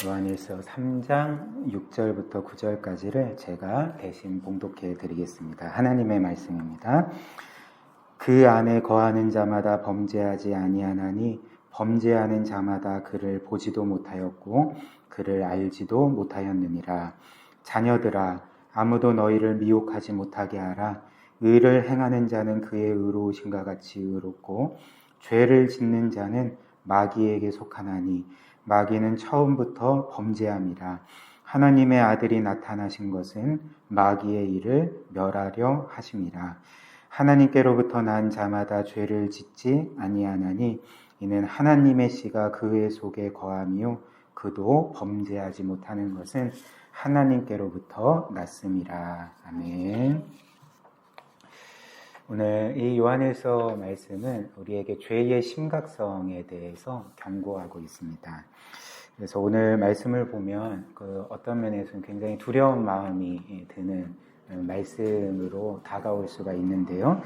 요한일서 3장 6절부터 9절까지를 제가 대신 봉독해 드리겠습니다. 하나님의 말씀입니다. 그 안에 거하는 자마다 범죄하지 아니하나니 범죄하는 자마다 그를 보지도 못하였고 그를 알지도 못하였느니라. 자녀들아, 아무도 너희를 미혹하지 못하게 하라. 의를 행하는 자는 그의 의로우신가 같이 의롭고 죄를 짓는 자는 마귀에게 속하나니 마귀는 처음부터 범죄함이라. 하나님의 아들이 나타나신 것은 마귀의 일을 멸하려 하심이라. 하나님께로부터 난 자마다 죄를 짓지 아니하나니 이는 하나님의 씨가 그의 속에 거함이요 그도 범죄하지 못하는 것은 하나님께로부터 났음이라. 아멘. 오늘 이 요한일서 말씀은 우리에게 죄의 심각성에 대해서 경고하고 있습니다. 그래서 오늘 말씀을 보면 어떤 면에서는 굉장히 두려운 마음이 드는 말씀으로 다가올 수가 있는데요.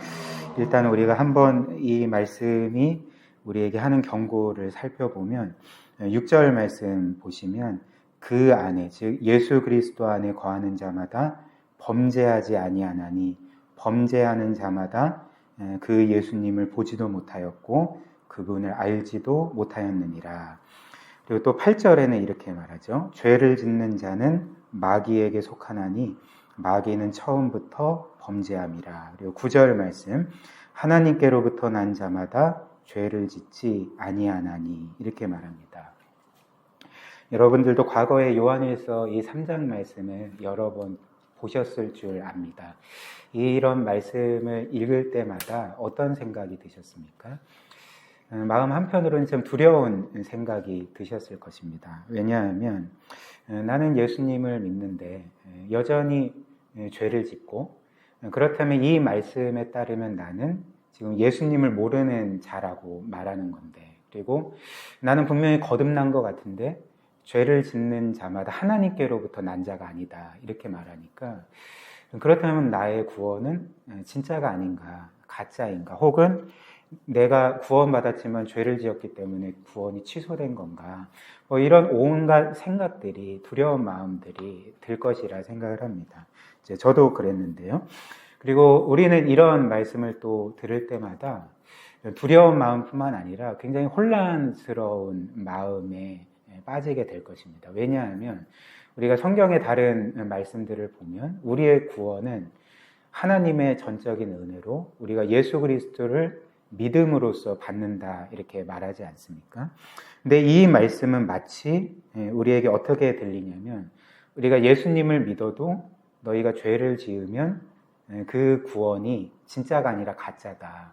일단 우리가 한번 이 말씀이 우리에게 하는 경고를 살펴보면 6절 말씀 보시면 그 안에, 즉 예수 그리스도 안에 거하는 자마다 범죄하지 아니하나니 범죄하는 자마다 그 예수님을 보지도 못하였고 그분을 알지도 못하였느니라. 그리고 또 8절에는 이렇게 말하죠. 죄를 짓는 자는 마귀에게 속하나니 마귀는 처음부터 범죄함이라. 그리고 9절 말씀, 하나님께로부터 난 자마다 죄를 짓지 아니하나니 이렇게 말합니다. 여러분들도 과거에 요한일서 이 3장 말씀을 여러 번 보셨을 줄 압니다. 이런 말씀을 읽을 때마다 어떤 생각이 드셨습니까? 마음 한편으로는 좀 두려운 생각이 드셨을 것입니다. 왜냐하면 나는 예수님을 믿는데 여전히 죄를 짓고, 그렇다면 이 말씀에 따르면 나는 지금 예수님을 모르는 자라고 말하는 건데, 그리고 나는 분명히 거듭난 것 같은데 죄를 짓는 자마다 하나님께로부터 난 자가 아니다 이렇게 말하니까, 그렇다면 나의 구원은 진짜가 아닌가, 가짜인가, 혹은 내가 구원받았지만 죄를 지었기 때문에 구원이 취소된 건가, 이런 온갖 생각들이, 두려운 마음들이 들 것이라 생각을 합니다. 저도 그랬는데요. 그리고 우리는 이런 말씀을 또 들을 때마다 두려운 마음뿐만 아니라 굉장히 혼란스러운 마음에 빠지게 될 것입니다. 왜냐하면 우리가 성경의 다른 말씀들을 보면 우리의 구원은 하나님의 전적인 은혜로 우리가 예수 그리스도를 믿음으로써 받는다 이렇게 말하지 않습니까? 근데 이 말씀은 마치 우리에게 어떻게 들리냐면, 우리가 예수님을 믿어도 너희가 죄를 지으면 그 구원이 진짜가 아니라 가짜다.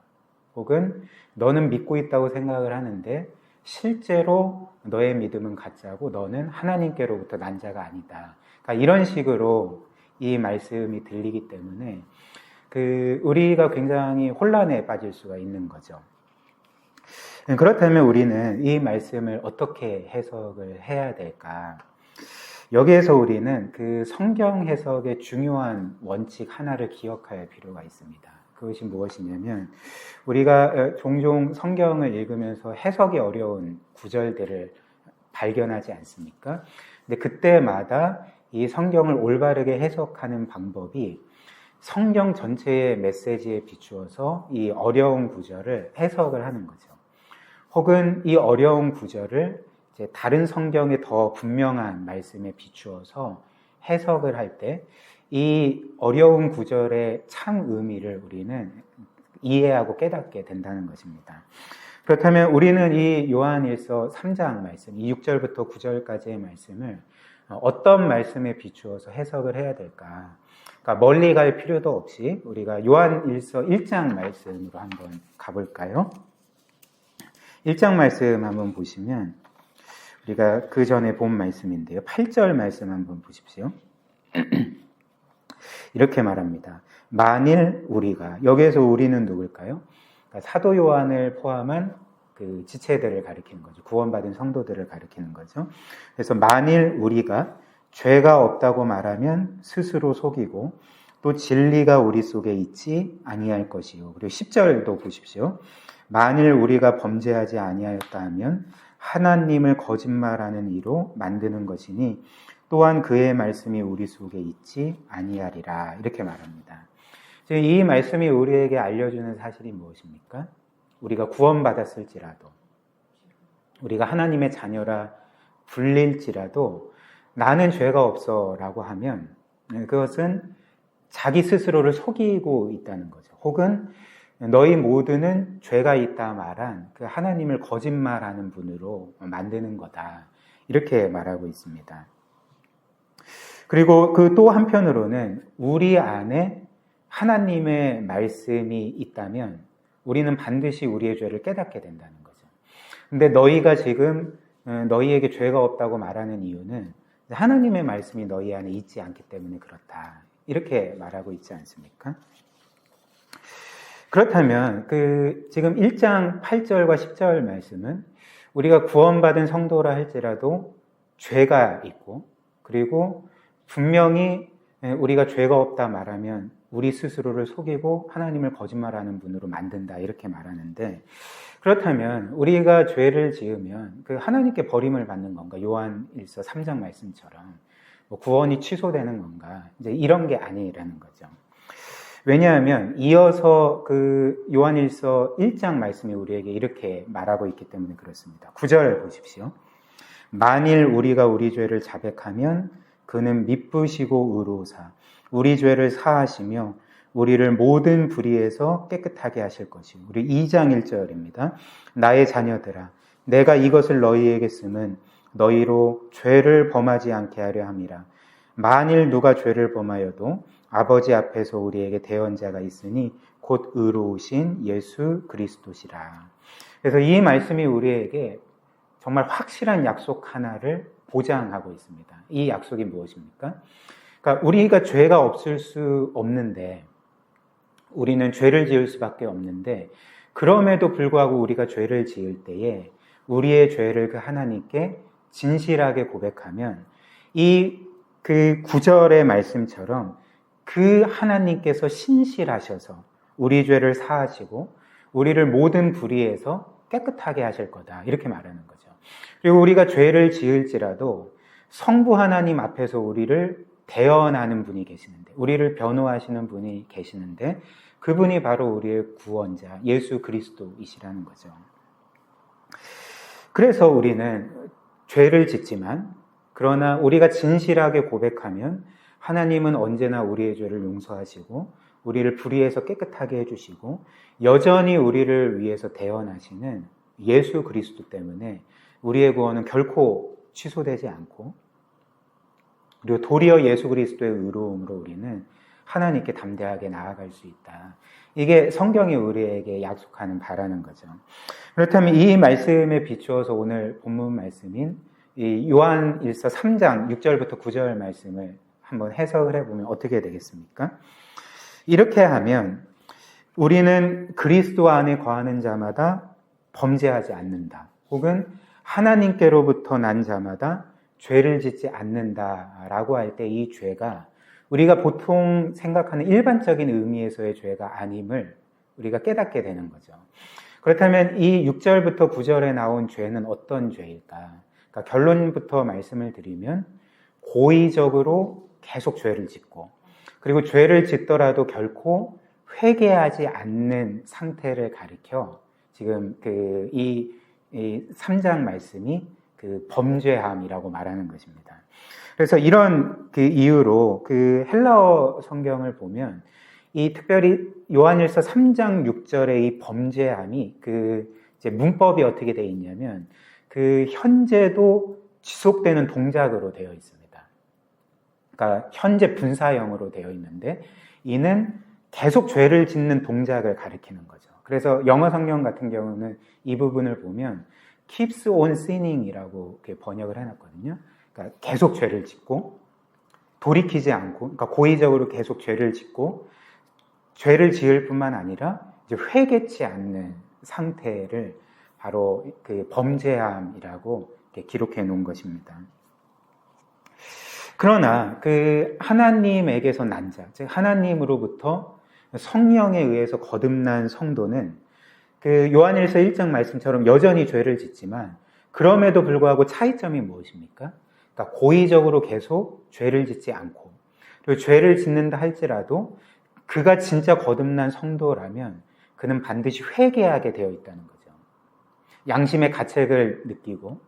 혹은 너는 믿고 있다고 생각을 하는데 실제로 너의 믿음은 가짜고 너는 하나님께로부터 난 자가 아니다. 그러니까 이런 식으로 이 말씀이 들리기 때문에 우리가 굉장히 혼란에 빠질 수가 있는 거죠. 그렇다면 우리는 이 말씀을 어떻게 해석을 해야 될까? 여기에서 우리는 그 성경 해석의 중요한 원칙 하나를 기억할 필요가 있습니다. 그것이 무엇이냐면, 우리가 종종 성경을 읽으면서 해석이 어려운 구절들을 발견하지 않습니까? 근데 그때마다 이 성경을 올바르게 해석하는 방법이 성경 전체의 메시지에 비추어서 이 어려운 구절을 해석을 하는 거죠. 혹은 이 어려운 구절을 이제 다른 성경의 더 분명한 말씀에 비추어서 해석을 할 때 이 어려운 구절의 참 의미를 우리는 이해하고 깨닫게 된다는 것입니다. 그렇다면 우리는 이 요한일서 3장 말씀, 이 6절부터 9절까지의 말씀을 어떤 말씀에 비추어서 해석을 해야 될까? 그러니까 멀리 갈 필요도 없이 우리가 요한일서 1장 말씀으로 한번 가볼까요? 1장 말씀 한번 보시면, 우리가 그 전에 본 말씀인데요. 8절 말씀 한번 보십시오. 이렇게 말합니다. 만일 우리가, 여기에서 우리는 누굴까요? 그러니까 사도 요한을 포함한 그 지체들을 가리키는 거죠. 구원받은 성도들을 가리키는 거죠. 그래서 만일 우리가 죄가 없다고 말하면 스스로 속이고 또 진리가 우리 속에 있지 아니할 것이요. 그리고 10절도 보십시오. 만일 우리가 범죄하지 아니하였다 하면 하나님을 거짓말하는 이로 만드는 것이니 또한 그의 말씀이 우리 속에 있지 아니하리라. 이렇게 말합니다. 지금 이 말씀이 우리에게 알려주는 사실이 무엇입니까? 우리가 구원받았을지라도, 우리가 하나님의 자녀라 불릴지라도 나는 죄가 없어 라고 하면 그것은 자기 스스로를 속이고 있다는 거죠. 혹은 너희 모두는 죄가 있다 말한 그 하나님을 거짓말하는 분으로 만드는 거다. 이렇게 말하고 있습니다. 그리고 그 또 한편으로는 우리 안에 하나님의 말씀이 있다면 우리는 반드시 우리의 죄를 깨닫게 된다는 거죠. 근데 너희가 지금 너희에게 죄가 없다고 말하는 이유는 하나님의 말씀이 너희 안에 있지 않기 때문에 그렇다. 이렇게 말하고 있지 않습니까? 그렇다면 지금 1장 8절과 10절 말씀은 우리가 구원받은 성도라 할지라도 죄가 있고, 그리고 분명히 우리가 죄가 없다 말하면 우리 스스로를 속이고 하나님을 거짓말하는 분으로 만든다, 이렇게 말하는데, 그렇다면 우리가 죄를 지으면 하나님께 버림을 받는 건가? 요한일서 3장 말씀처럼 구원이 취소되는 건가? 이제 이런 게 아니라는 거죠. 왜냐하면 이어서 요한일서 1장 말씀이 우리에게 이렇게 말하고 있기 때문에 그렇습니다. 9절 보십시오. 만일 우리가 우리 죄를 자백하면 그는 미쁘시고 의로우사 우리 죄를 사하시며 우리를 모든 불의에서 깨끗하게 하실 것이요. 우리 2장 1절입니다. 나의 자녀들아, 내가 이것을 너희에게 쓰면 너희로 죄를 범하지 않게 하려 함이라. 만일 누가 죄를 범하여도 아버지 앞에서 우리에게 대언자가 있으니 곧 의로우신 예수 그리스도시라. 그래서 이 말씀이 우리에게 정말 확실한 약속 하나를 보장하고 있습니다. 이 약속이 무엇입니까? 그러니까 우리가 죄가 없을 수 없는데, 우리는 죄를 지을 수밖에 없는데, 그럼에도 불구하고 우리가 죄를 지을 때에 우리의 죄를 그 하나님께 진실하게 고백하면 그 9절의 말씀처럼 그 하나님께서 신실하셔서 우리 죄를 사하시고 우리를 모든 불의에서 깨끗하게 하실 거다, 이렇게 말하는 거죠. 그리고 우리가 죄를 지을지라도 성부 하나님 앞에서 우리를 대언하는 분이 계시는데, 우리를 변호하시는 분이 계시는데, 그분이 바로 우리의 구원자 예수 그리스도이시라는 거죠. 그래서 우리는 죄를 짓지만, 그러나 우리가 진실하게 고백하면 하나님은 언제나 우리의 죄를 용서하시고 우리를 불의에서 깨끗하게 해주시고 여전히 우리를 위해서 대언하시는 예수 그리스도 때문에 우리의 구원은 결코 취소되지 않고, 그리고 도리어 예수 그리스도의 의로움으로 우리는 하나님께 담대하게 나아갈 수 있다. 이게 성경이 우리에게 약속하는 바라는 거죠. 그렇다면 이 말씀에 비추어서 오늘 본문 말씀인 이 요한일서 3장 6절부터 9절 말씀을 한번 해석을 해보면 어떻게 되겠습니까? 이렇게 하면 우리는 그리스도 안에 거하는 자마다 범죄하지 않는다, 혹은 하나님께로부터 난 자마다 죄를 짓지 않는다라고 할 때 이 죄가 우리가 보통 생각하는 일반적인 의미에서의 죄가 아님을 우리가 깨닫게 되는 거죠. 그렇다면 이 6절부터 9절에 나온 죄는 어떤 죄일까? 그러니까 결론부터 말씀을 드리면 고의적으로 계속 죄를 짓고, 그리고 죄를 짓더라도 결코 회개하지 않는 상태를 가리켜 지금 이 3장 말씀이 범죄함이라고 말하는 것입니다. 그래서 이런 이유로 헬라어 성경을 보면 특별히 요한일서 3장 6절의 이 범죄함이 이제 문법이 어떻게 되어 있냐면 현재도 지속되는 동작으로 되어 있습니다. 그러니까 현재 분사형으로 되어 있는데 이는 계속 죄를 짓는 동작을 가리키는 거죠. 그래서 영어 성경 같은 경우는 이 부분을 보면 keeps on sinning이라고 번역을 해놨거든요. 그러니까 계속 죄를 짓고 돌이키지 않고, 그러니까 고의적으로 계속 죄를 짓고 죄를 지을 뿐만 아니라 이제 회개치 않는 상태를 바로 범죄함이라고 기록해 놓은 것입니다. 그러나 하나님에게서 난 자, 즉 하나님으로부터 성령에 의해서 거듭난 성도는 요한일서 1장 말씀처럼 여전히 죄를 짓지만 그럼에도 불구하고 차이점이 무엇입니까? 그러니까 고의적으로 계속 죄를 짓지 않고, 그리고 죄를 짓는다 할지라도 그가 진짜 거듭난 성도라면 그는 반드시 회개하게 되어 있다는 거죠. 양심의 가책을 느끼고,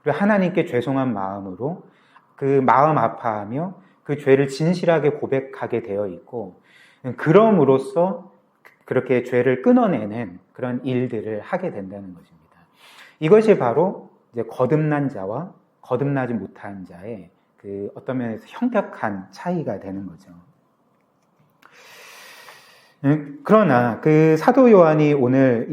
그리고 하나님께 죄송한 마음으로 그 마음 아파하며 그 죄를 진실하게 고백하게 되어 있고, 그럼으로써 그렇게 죄를 끊어내는 그런 일들을 하게 된다는 것입니다. 이것이 바로 이제 거듭난 자와 거듭나지 못한 자의 그 어떤 면에서 현격한 차이가 되는 거죠. 그러나 그 사도 요한이 오늘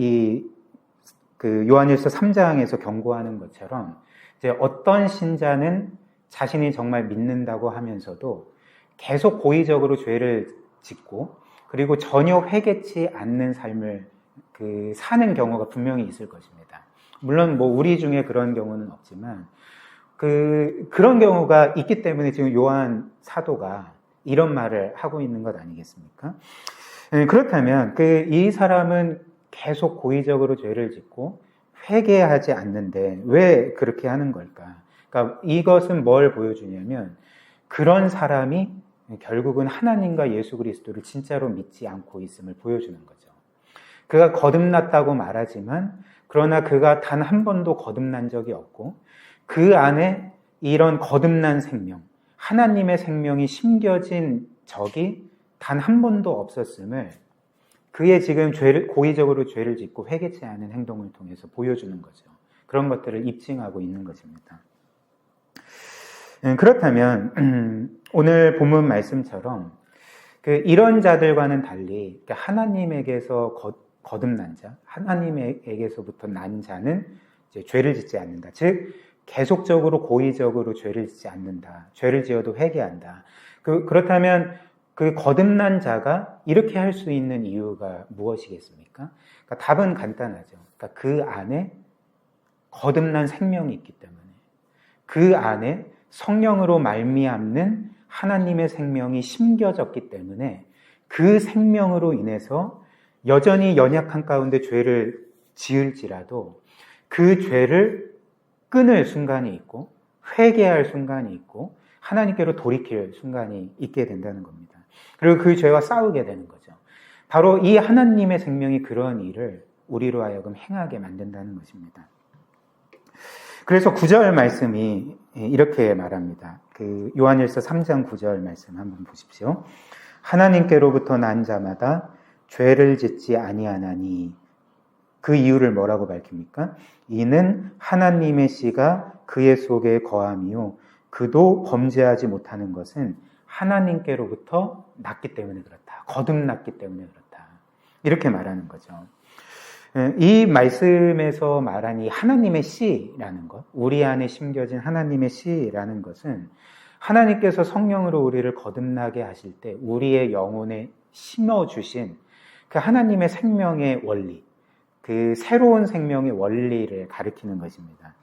그 요한일서 3장에서 경고하는 것처럼 이제 어떤 신자는 자신이 정말 믿는다고 하면서도 계속 고의적으로 죄를 짓고 그리고 전혀 회개치 않는 삶을 사는 경우가 분명히 있을 것입니다. 물론 뭐 우리 중에 그런 경우는 없지만 그런 경우가 있기 때문에 지금 요한 사도가 이런 말을 하고 있는 것 아니겠습니까? 그렇다면 이 사람은 계속 고의적으로 죄를 짓고 회개하지 않는데 왜 그렇게 하는 걸까? 그러니까 이것은 뭘 보여주냐면 그런 사람이 결국은 하나님과 예수 그리스도를 진짜로 믿지 않고 있음을 보여주는 거죠. 그가 거듭났다고 말하지만 그러나 그가 단 한 번도 거듭난 적이 없고 그 안에 이런 거듭난 생명, 하나님의 생명이 심겨진 적이 단 한 번도 없었음을 그의 지금 고의적으로 죄를 짓고 회개치 않은 행동을 통해서 보여주는 거죠. 그런 것들을 입증하고 있는 것입니다. 그렇다면 오늘 본문 말씀처럼 이런 자들과는 달리 하나님에게서 거듭난 자, 하나님에게서부터 난 자는 이제 죄를 짓지 않는다. 즉 계속적으로 고의적으로 죄를 짓지 않는다. 죄를 지어도 회개한다. 그렇다면 거듭난 자가 이렇게 할 수 있는 이유가 무엇이겠습니까? 그러니까 답은 간단하죠. 그러니까 그 안에 거듭난 생명이 있기 때문에 그 안에 성령으로 말미암는 하나님의 생명이 심겨졌기 때문에 그 생명으로 인해서 여전히 연약한 가운데 죄를 지을지라도 그 죄를 끊을 순간이 있고 회개할 순간이 있고 하나님께로 돌이킬 순간이 있게 된다는 겁니다. 그리고 그 죄와 싸우게 되는 거죠. 바로 이 하나님의 생명이 그런 일을 우리로 하여금 행하게 만든다는 것입니다. 그래서 9절 말씀이 이렇게 말합니다. 요한일서 3장 9절 말씀 한번 보십시오. 하나님께로부터 난 자마다 죄를 짓지 아니하나니 그 이유를 뭐라고 밝힙니까? 이는 하나님의 씨가 그의 속에 거함이요 그도 범죄하지 못하는 것은 하나님께로부터 났기 때문에 그렇다. 거듭났기 때문에 그렇다. 이렇게 말하는 거죠. 이 말씀에서 말한 이 하나님의 씨라는 것, 우리 안에 심겨진 하나님의 씨라는 것은 하나님께서 성령으로 우리를 거듭나게 하실 때 우리의 영혼에 심어주신 그 하나님의 생명의 원리, 그 새로운 생명의 원리를 가리키는 것입니다.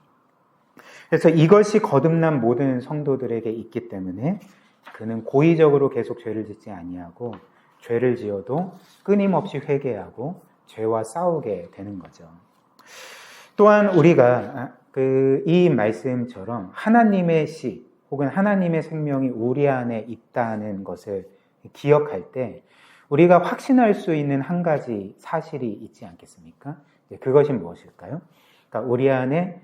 그래서 이것이 거듭난 모든 성도들에게 있기 때문에 그는 고의적으로 계속 죄를 짓지 아니하고 죄를 지어도 끊임없이 회개하고 죄와 싸우게 되는 거죠. 또한 우리가 이 말씀처럼 하나님의 씨 혹은 하나님의 생명이 우리 안에 있다는 것을 기억할 때 우리가 확신할 수 있는 한 가지 사실이 있지 않겠습니까? 그것이 무엇일까요? 그러니까 우리 안에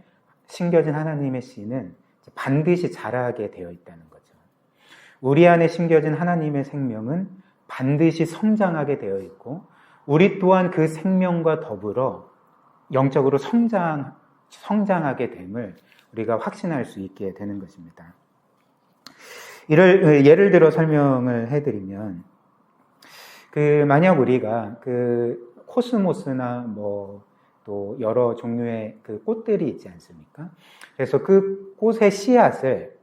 심겨진 하나님의 씨는 반드시 자라게 되어 있다는 거죠. 우리 안에 심겨진 하나님의 생명은 반드시 성장하게 되어 있고 우리 또한 그 생명과 더불어 영적으로 성장하게 됨을 우리가 확신할 수 있게 되는 것입니다. 예를 들어 설명을 해드리면 만약 우리가 코스모스나 또 여러 종류의 꽃들이 있지 않습니까? 그래서 그 꽃의 씨앗을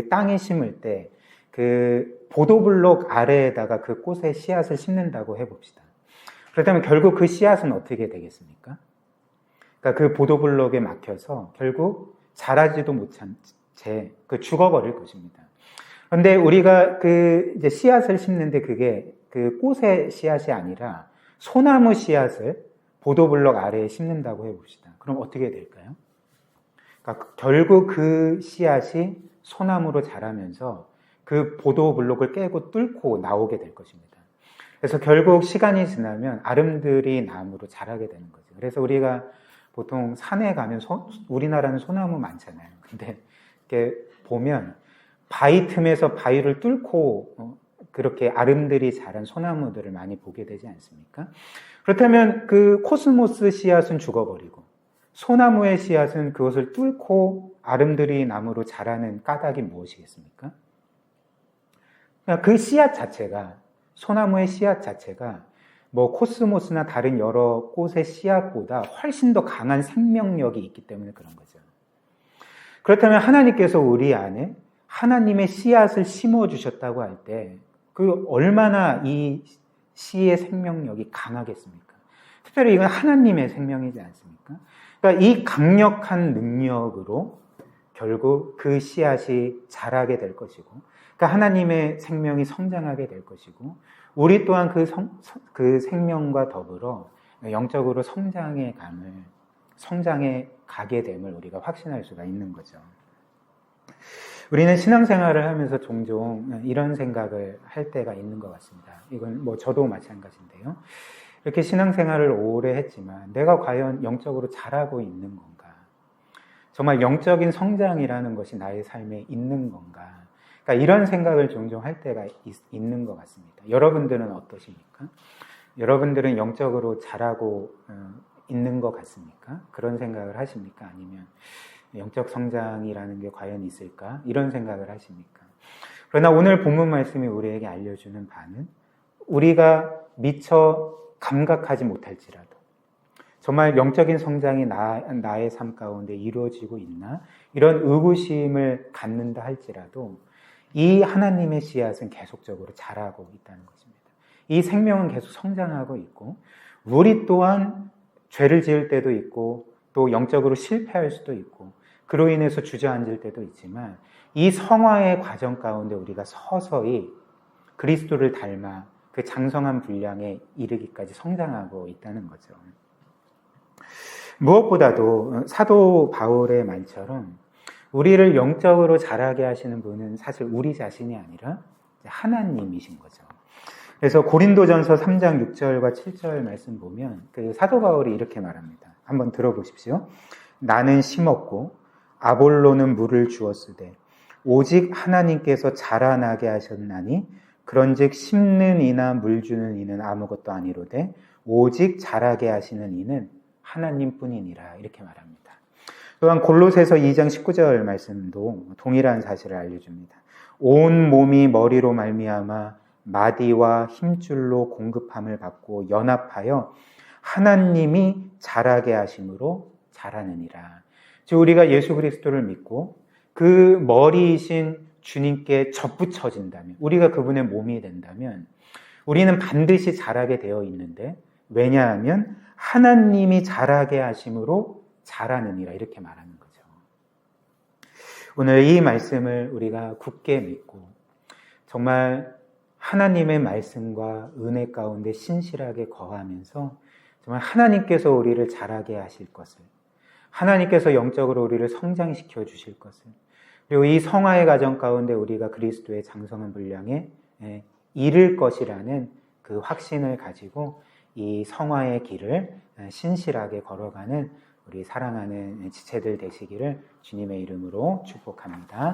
땅에 심을 때 보도블록 아래에다가 그 꽃의 씨앗을 심는다고 해봅시다. 그렇다면 결국 그 씨앗은 어떻게 되겠습니까? 그러니까 그 보도블록에 막혀서 결국 자라지도 못한 채 죽어버릴 것입니다. 그런데 우리가 이제 씨앗을 심는데 그게 꽃의 씨앗이 아니라 소나무 씨앗을 보도블록 아래에 심는다고 해봅시다. 그럼 어떻게 될까요? 그러니까 결국 그 씨앗이 소나무로 자라면서 그 보도 블록을 깨고 뚫고 나오게 될 것입니다. 그래서 결국 시간이 지나면 아름드리 나무로 자라게 되는 거죠. 그래서 우리가 보통 산에 가면 우리나라는 소나무 많잖아요. 근데 이렇게 보면 바위 틈에서 바위를 뚫고 그렇게 아름드리 자란 소나무들을 많이 보게 되지 않습니까? 그렇다면 그 코스모스 씨앗은 죽어버리고 소나무의 씨앗은 그것을 뚫고 아름드리 나무로 자라는 까닭이 무엇이겠습니까? 그 씨앗 자체가, 소나무의 씨앗 자체가 뭐 코스모스나 다른 여러 꽃의 씨앗보다 훨씬 더 강한 생명력이 있기 때문에 그런 거죠. 그렇다면 하나님께서 우리 안에 하나님의 씨앗을 심어주셨다고 할 때 그 얼마나 이 씨의 생명력이 강하겠습니까? 특별히 이건 하나님의 생명이지 않습니까? 그러니까 이 강력한 능력으로 결국 그 씨앗이 자라게 될 것이고, 그러니까 하나님의 생명이 성장하게 될 것이고, 우리 또한 그 생명과 더불어 영적으로 성장해 가게 됨을 우리가 확신할 수가 있는 거죠. 우리는 신앙생활을 하면서 종종 이런 생각을 할 때가 있는 것 같습니다. 이건 뭐 저도 마찬가지인데요. 이렇게 신앙생활을 오래 했지만 내가 과연 영적으로 자라고 있는 건가? 정말 영적인 성장이라는 것이 나의 삶에 있는 건가? 그러니까 이런 생각을 종종 할 때가 있는 것 같습니다. 여러분들은 어떠십니까? 여러분들은 영적으로 자라고 있는 것 같습니까? 그런 생각을 하십니까? 아니면 영적 성장이라는 게 과연 있을까? 이런 생각을 하십니까? 그러나 오늘 본문 말씀이 우리에게 알려주는 바는 우리가 미처 감각하지 못할지라도 정말 영적인 성장이 나의 삶 가운데 이루어지고 있나? 이런 의구심을 갖는다 할지라도 이 하나님의 씨앗은 계속적으로 자라고 있다는 것입니다. 이 생명은 계속 성장하고 있고 우리 또한 죄를 지을 때도 있고 또 영적으로 실패할 수도 있고 그로 인해서 주저앉을 때도 있지만 이 성화의 과정 가운데 우리가 서서히 그리스도를 닮아 그 장성한 분량에 이르기까지 성장하고 있다는 거죠. 무엇보다도 사도 바울의 말처럼 우리를 영적으로 자라게 하시는 분은 사실 우리 자신이 아니라 하나님이신 거죠. 그래서 고린도전서 3장 6절과 7절 말씀 보면 그 사도 바울이 이렇게 말합니다. 한번 들어보십시오. 나는 심었고 아볼로는 물을 주었으되 오직 하나님께서 자라나게 하셨나니 그런즉 심는 이나 물 주는 이는 아무것도 아니로되 오직 자라게 하시는 이는 하나님뿐이니라 이렇게 말합니다. 또한 골로새서 2장 19절 말씀도 동일한 사실을 알려줍니다. 온 몸이 머리로 말미암아 마디와 힘줄로 공급함을 받고 연합하여 하나님이 자라게 하심으로 자라느니라. 즉 우리가 예수 그리스도를 믿고 그 머리이신 주님께 접붙여진다면 우리가 그분의 몸이 된다면 우리는 반드시 자라게 되어 있는데 왜냐하면 하나님이 자라게 하심으로 자라느니라 이렇게 말하는 거죠. 오늘 이 말씀을 우리가 굳게 믿고 정말 하나님의 말씀과 은혜 가운데 신실하게 거하면서 정말 하나님께서 우리를 자라게 하실 것을 하나님께서 영적으로 우리를 성장시켜 주실 것을 그리고 이 성화의 과정 가운데 우리가 그리스도의 장성한 분량에 이를 것이라는 그 확신을 가지고 이 성화의 길을 신실하게 걸어가는 우리 사랑하는 지체들 되시기를 주님의 이름으로 축복합니다.